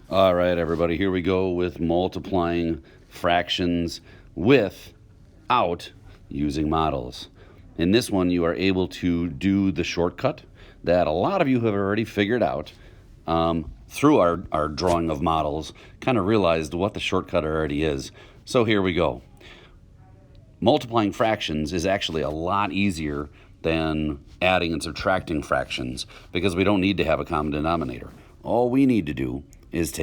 All right, everybody, here we go with multiplying fractions without using models. In this one, you are able to do the shortcut that a lot of you have already figured out through our drawing of models, kind of realized what the shortcut already is. So here we go. Multiplying fractions is actually a lot easier than adding and subtracting fractions because we don't need to have a common denominator. All we need to do is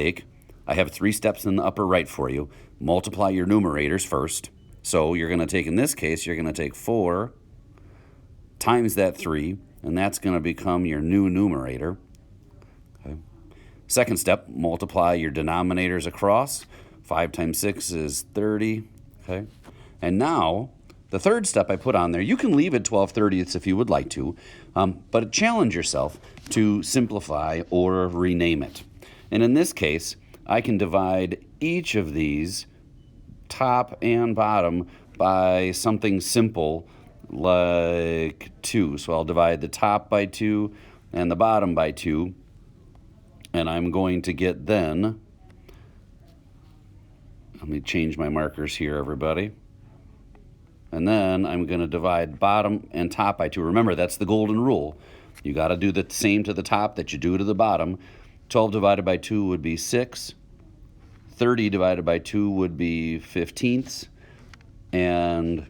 I have 3 steps in the upper right for you. Multiply your numerators first. So you're going to take, in this case, you're going to take 4 times that 3, and that's going to become your new numerator. Okay. Second step, multiply your denominators across. 5 times 6 is 30. Okay. And now, the third step I put on there, you can leave it 12/30ths if you would like to, but challenge yourself to simplify or rename it. And in this case, I can divide each of these, top and bottom, by something simple like 2. So I'll divide the top by 2 and the bottom by 2. And I'm going to get then, let me change my markers here, everybody. And then I'm going to divide bottom and top by 2. Remember, that's the golden rule. You got to do the same to the top that you do to the bottom. 12 divided by 2 would be 6. 30 divided by 2 would be 15ths. And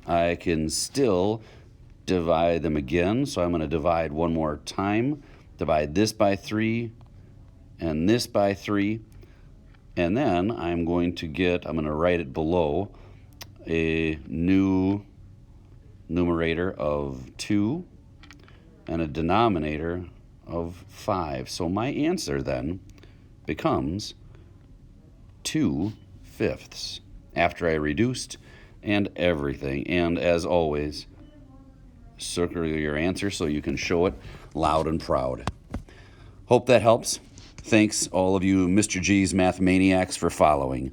I can still divide them again. So I'm going to divide one more time. Divide this by 3 and this by 3. And then I'm going to write it below, a new numerator of 2 and a denominator of 5. So my answer then becomes 2/5 after I reduced and everything. And as always, circle your answer so you can show it loud and proud. Hope that helps. Thanks all of you Mr. G's Mathmaniacs for following.